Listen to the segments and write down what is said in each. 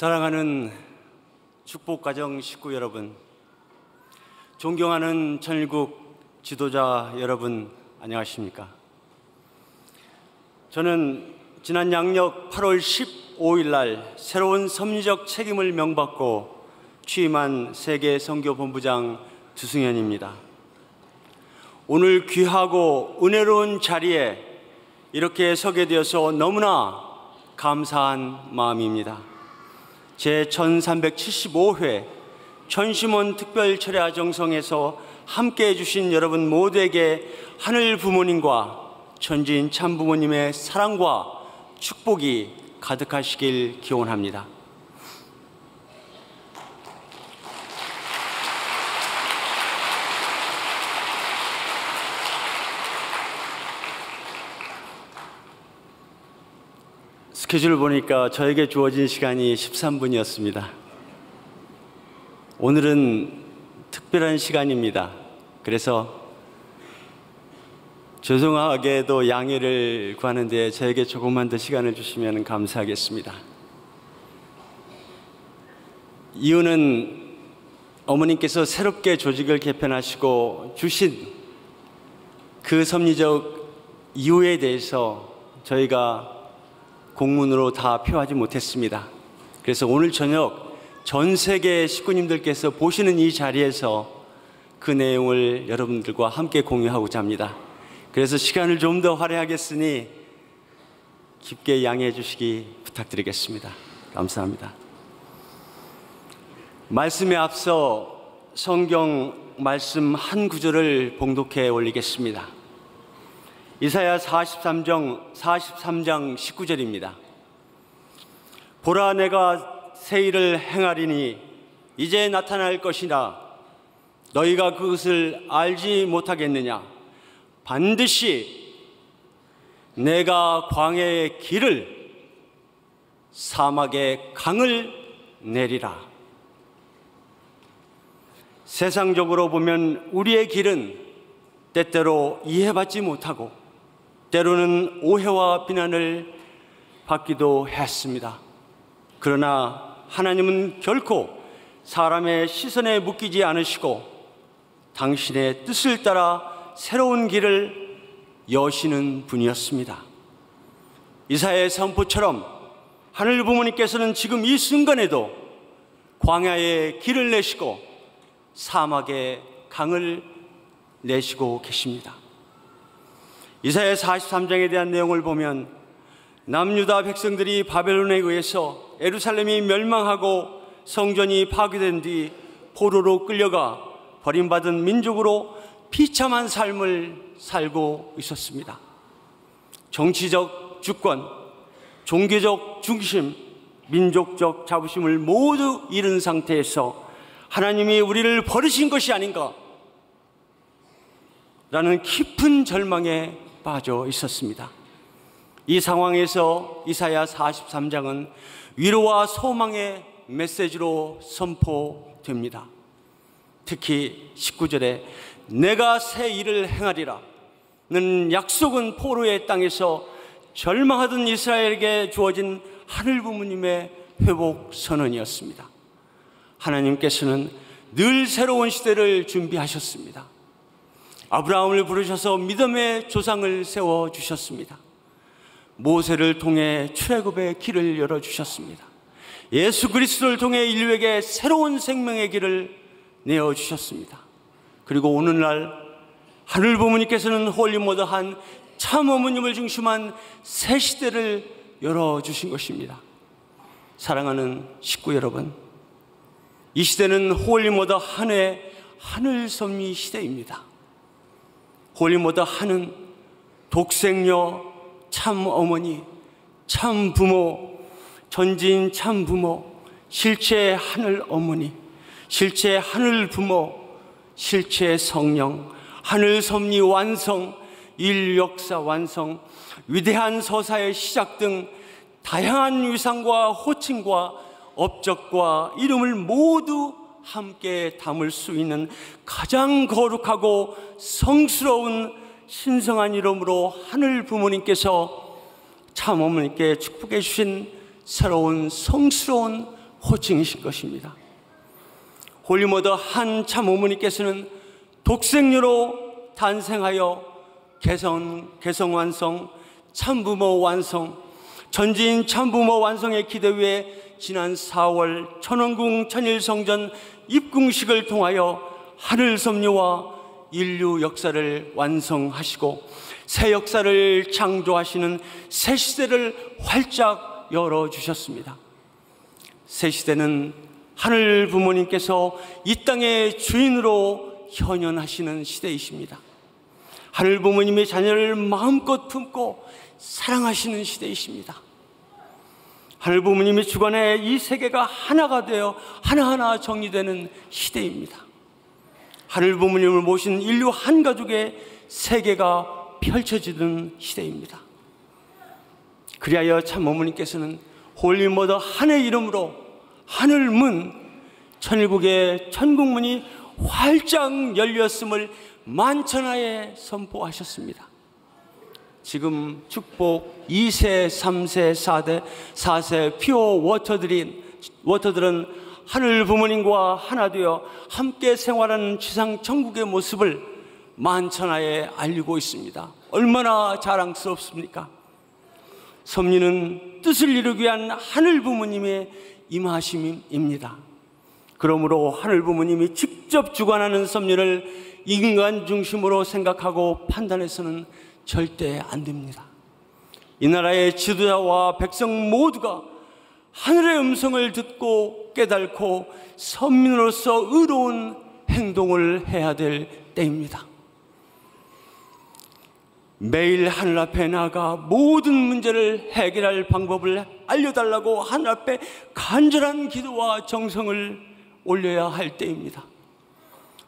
사랑하는 축복가정 식구 여러분, 존경하는 전일국 지도자 여러분, 안녕하십니까? 저는 지난 양력 8월 15일 날 새로운 섭리적 책임을 명받고 취임한 세계선교본부장 두승현입니다. 오늘 귀하고 은혜로운 자리에 이렇게 서게 되어서 너무나 감사한 마음입니다. 제 1375회 천심원 특별철야 정성에서 함께해 주신 여러분 모두에게 하늘 부모님과 천지인 참부모님의 사랑과 축복이 가득하시길 기원합니다. 스케줄 보니까 저에게 주어진 시간이 13분이었습니다. 오늘은 특별한 시간입니다. 그래서 죄송하게도 양해를 구하는데 저에게 조금만 더 시간을 주시면 감사하겠습니다. 이유는 어머님께서 새롭게 조직을 개편하시고 주신 그 섭리적 이유에 대해서 저희가 공문으로 다 표하지 못했습니다. 그래서 오늘 저녁 전 세계 식구님들께서 보시는 이 자리에서 그 내용을 여러분들과 함께 공유하고자 합니다. 그래서 시간을 좀 더 할애하겠으니 깊게 양해해 주시기 부탁드리겠습니다. 감사합니다. 말씀에 앞서 성경 말씀 한 구절을 봉독해 올리겠습니다. 이사야 43장 19절입니다. 보라, 내가 새 일을 행하리니 이제 나타날 것이나 너희가 그것을 알지 못하겠느냐. 반드시 내가 광야의 길을 사막의 강을 내리라. 세상적으로 보면 우리의 길은 때때로 이해받지 못하고 때로는 오해와 비난을 받기도 했습니다. 그러나 하나님은 결코 사람의 시선에 묶이지 않으시고 당신의 뜻을 따라 새로운 길을 여시는 분이었습니다. 이사야의 선포처럼 하늘 부모님께서는 지금 이 순간에도 광야의 길을 내시고 사막의 강을 내시고 계십니다. 이사야 43장에 대한 내용을 보면 남유다 백성들이 바벨론에 의해서 예루살렘이 멸망하고 성전이 파괴된 뒤 포로로 끌려가 버림받은 민족으로 비참한 삶을 살고 있었습니다. 정치적 주권, 종교적 중심, 민족적 자부심을 모두 잃은 상태에서 하나님이 우리를 버리신 것이 아닌가 라는 깊은 절망에 빠져 있었습니다. 이 상황에서 이사야 43장은 위로와 소망의 메시지로 선포됩니다. 특히 19절에 내가 새 일을 행하리라 는 약속은 포로의 땅에서 절망하던 이스라엘에게 주어진 하늘 부모님의 회복 선언이었습니다. 하나님께서는 늘 새로운 시대를 준비하셨습니다. 아브라함을 부르셔서 믿음의 조상을 세워주셨습니다. 모세를 통해 출애굽의 길을 열어주셨습니다. 예수 그리스도를 통해 인류에게 새로운 생명의 길을 내어주셨습니다. 그리고 오늘날 하늘 부모님께서는 홀리모더한 참 어머님을 중심한 새 시대를 열어주신 것입니다. 사랑하는 식구 여러분, 이 시대는 홀리모더 한의 하늘 섭리 시대입니다. 홀리모더 한은 독생녀, 참 어머니, 참 부모, 전지인 참 부모, 실체 하늘 어머니, 실체 하늘 부모, 실체 성령, 하늘 섭리 완성, 일 역사 완성, 위대한 서사의 시작 등 다양한 위상과 호칭과 업적과 이름을 모두 함께 담을 수 있는 가장 거룩하고 성스러운 신성한 이름으로 하늘 부모님께서 참 어머니께 축복해 주신 새로운 성스러운 호칭이신 것입니다. 홀리머더 한 참어머니께서는 독생녀로 탄생하여 개성 완성, 참부모 완성, 전지인 참부모 완성의 기대 위에 지난 4월 천원궁 천일성전 입궁식을 통하여 하늘 섭리와 인류 역사를 완성하시고 새 역사를 창조하시는 새 시대를 활짝 열어주셨습니다. 새 시대는 하늘 부모님께서 이 땅의 주인으로 현현하시는 시대이십니다. 하늘 부모님의 자녀를 마음껏 품고 사랑하시는 시대이십니다. 하늘 부모님의 주관에 이 세계가 하나가 되어 하나하나 정리되는 시대입니다. 하늘 부모님을 모신 인류 한 가족의 세계가 펼쳐지는 시대입니다. 그리하여 참 어머니께서는 홀리머더 한의 이름으로 하늘문, 천일국의 천국문이 활짝 열렸음을 만천하에 선포하셨습니다. 지금 축복 2세, 3세, 4대, 4세 피오 워터들은 하늘 부모님과 하나 되어 함께 생활하는 지상 천국의 모습을 만천하에 알리고 있습니다. 얼마나 자랑스럽습니까? 섭리는 뜻을 이루기 위한 하늘 부모님의 임하심입니다. 그러므로 하늘 부모님이 직접 주관하는 섭리를 인간 중심으로 생각하고 판단해서는 절대 안 됩니다. 이 나라의 지도자와 백성 모두가 하늘의 음성을 듣고 깨닫고 선민으로서 의로운 행동을 해야 될 때입니다. 매일 하늘 앞에 나가 모든 문제를 해결할 방법을 알려달라고 하늘 앞에 간절한 기도와 정성을 올려야 할 때입니다.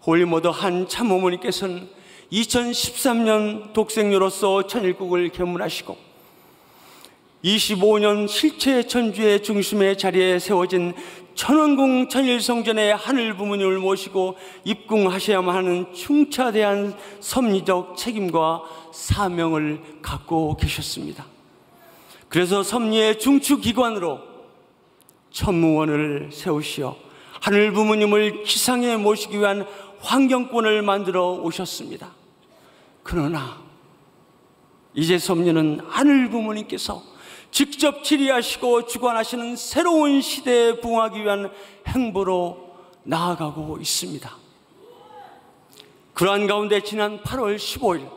홀리머더 한 참어머니께서는 2013년 독생녀로서 천일국을 개문하시고 25년 실체 천주의 중심의 자리에 세워진 천원궁 천일성전의 하늘 부모님을 모시고 입궁하셔야만 하는 충차대한 섭리적 책임과 사명을 갖고 계셨습니다. 그래서 섭리의 중추기관으로 천무원을 세우시어 하늘 부모님을 지상에 모시기 위한 환경권을 만들어 오셨습니다. 그러나 이제 섭리는 하늘 부모님께서 직접 지휘하시고 주관하시는 새로운 시대에 부응하기 위한 행보로 나아가고 있습니다. 그러한 가운데 지난 8월 15일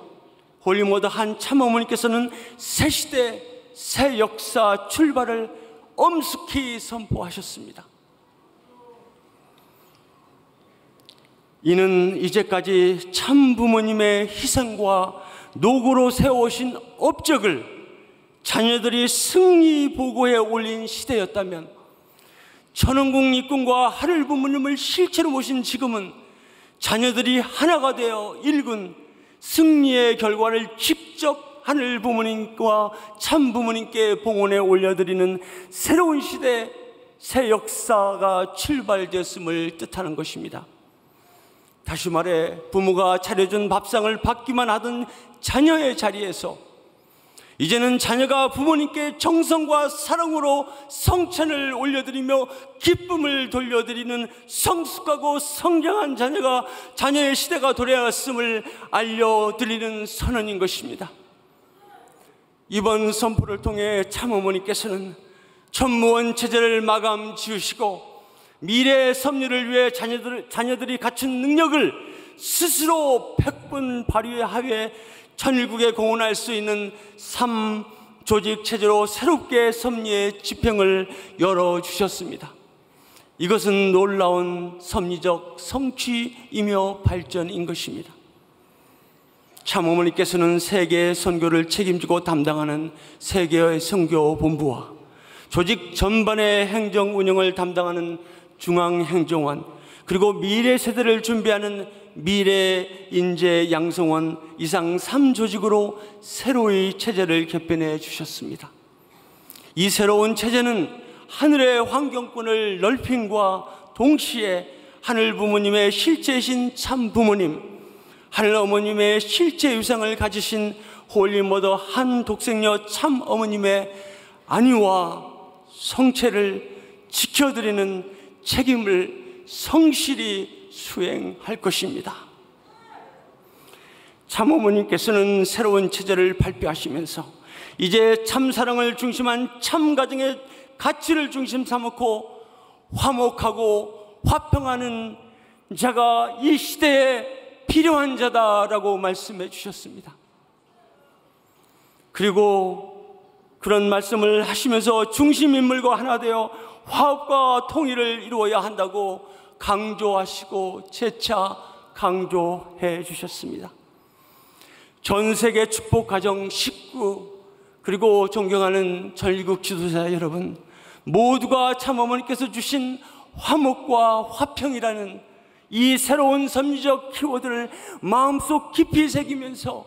홀리머더 한 참어머니께서는 새 시대, 새 역사 출발을 엄숙히 선포하셨습니다. 이는 이제까지 참부모님의 희생과 노고로 세워오신 업적을 자녀들이 승리 보고에 올린 시대였다면 천원궁 입궁과 하늘 부모님을 실체로 모신 지금은 자녀들이 하나가 되어 일군 승리의 결과를 직접 하늘 부모님과 참 부모님께 봉헌에 올려드리는 새로운 시대, 새 역사가 출발되었음을 뜻하는 것입니다. 다시 말해 부모가 차려준 밥상을 받기만 하던 자녀의 자리에서 이제는 자녀가 부모님께 정성과 사랑으로 성찬을 올려드리며 기쁨을 돌려드리는 성숙하고 성장한 자녀의 시대가 도래했음을 알려드리는 선언인 것입니다. 이번 선포를 통해 참어머니께서는 천무원 체제를 마감 지으시고 미래의 섭리를 위해 자녀들이 갖춘 능력을 스스로 100분 발휘하여 천일국에 공헌할 수 있는 3조직 체제로 새롭게 섭리의 지평을 열어주셨습니다. 이것은 놀라운 섭리적 성취이며 발전인 것입니다. 참어머니께서는 세계의 선교를 책임지고 담당하는 세계의 선교본부와 조직 전반의 행정 운영을 담당하는 중앙행정원, 그리고 미래 세대를 준비하는 미래인재양성원 이상 3조직으로 새로이 체제를 개편해 주셨습니다. 이 새로운 체제는 하늘의 환경권을 넓힘과 동시에 하늘 부모님의 실제이신 참 부모님, 하늘 어머님의 실제 유상을 가지신 홀리머더 한 독생녀 참 어머님의 안위와 성체를 지켜드리는 책임을 성실히 수행할 것입니다. 참어머님께서는 새로운 체제를 발표하시면서 이제 참사랑을 중심한 참가정의 가치를 중심 삼고 화목하고 화평하는 자가 이 시대에 필요한 자다라고 말씀해 주셨습니다. 그리고 그런 말씀을 하시면서 중심인물과 하나 되어 화합과 통일을 이루어야 한다고 강조하시고 재차 강조해 주셨습니다. 전 세계 축복 가정 식구, 그리고 존경하는 전국 지도자 여러분, 모두가 참어머니께서 주신 화목과 화평이라는 이 새로운 섭리적 키워드를 마음속 깊이 새기면서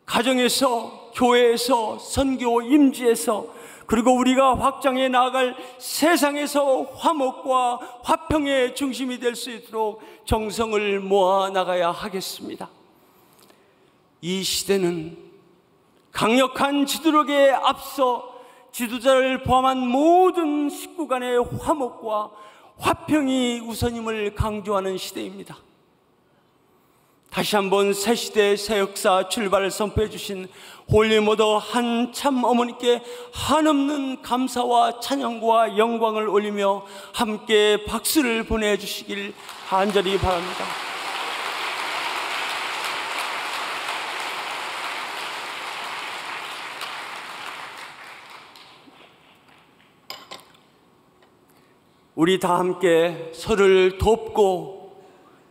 가정에서, 교회에서, 선교 임지에서, 그리고 우리가 확장해 나아갈 세상에서 화목과 화평의 중심이 될 수 있도록 정성을 모아 나가야 하겠습니다. 이 시대는 강력한 지도력에 앞서 지도자를 포함한 모든 식구 간의 화목과 화평이 우선임을 강조하는 시대입니다. 다시 한번 새 시대 새 역사 출발을 선포해 주신 홀리모더 한 참어머니께 한없는 감사와 찬양과 영광을 올리며 함께 박수를 보내주시길 간절히 바랍니다. 우리 다 함께 서로를 돕고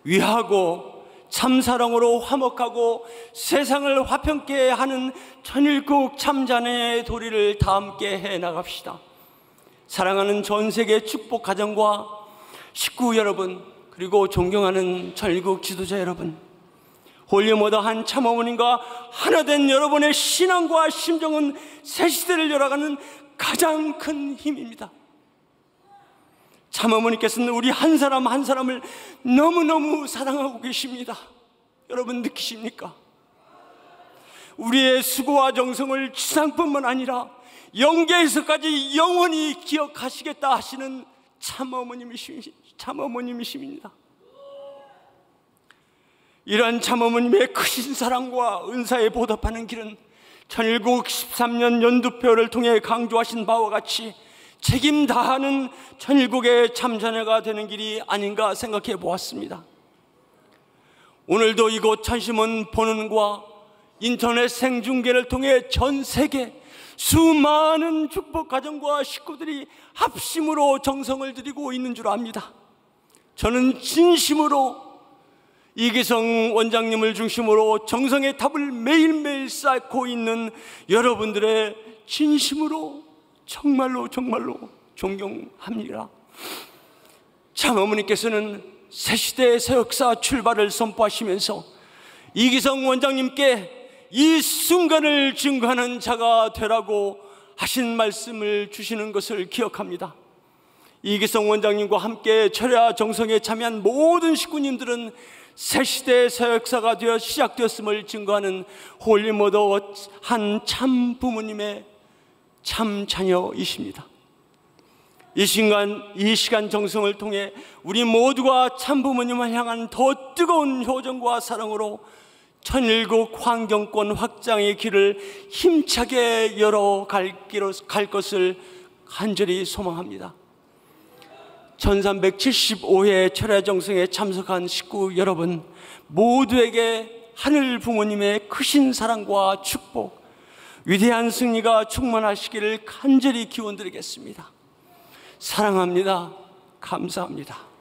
위하고 참사랑으로 화목하고 세상을 화평케 하는 천일국 참자녀의 도리를 다 함께 해나갑시다. 사랑하는 전세계 축복 가정과 식구 여러분, 그리고 존경하는 천일국 지도자 여러분, 홀리모더 한 참어머님과 하나된 여러분의 신앙과 심정은 새 시대를 열어가는 가장 큰 힘입니다. 참어머니께서는 우리 한 사람 한 사람을 너무너무 사랑하고 계십니다. 여러분 느끼십니까? 우리의 수고와 정성을 지상뿐만 아니라 영계에서까지 영원히 기억하시겠다 하시는 참어머님이십니다. 이러한 참어머님의 크신 사랑과 은사에 보답하는 길은 천일국 13년 연두표를 통해 강조하신 바와 같이 책임 다하는 천일국의 참자녀가 되는 길이 아닌가 생각해 보았습니다. 오늘도 이곳 천심원 본원과 인터넷 생중계를 통해 전 세계 수많은 축복 가정과 식구들이 합심으로 정성을 들이고 있는 줄 압니다. 저는 진심으로 이기성 원장님을 중심으로 정성의 탑을 매일매일 쌓고 있는 여러분들의 진심으로 정말로 존경합니다. 참어머니께서는 새시대의 새 역사 출발을 선포하시면서 이기성 원장님께 이 순간을 증거하는 자가 되라고 하신 말씀을 주시는 것을 기억합니다. 이기성 원장님과 함께 철야 정성에 참여한 모든 식구님들은 새시대의 새 역사가 되어 시작되었음을 증거하는 홀리모더 한 참 부모님의 참 자녀이십니다. 이 시간 정성을 통해 우리 모두가 참 부모님을 향한 더 뜨거운 효정과 사랑으로 천일국 환경권 확장의 길을 힘차게 열어갈 것을 간절히 소망합니다. 1375회 철야 정성에 참석한 식구 여러분 모두에게 하늘 부모님의 크신 사랑과 축복, 위대한 승리가 충만하시기를 간절히 기원드리겠습니다. 사랑합니다. 감사합니다.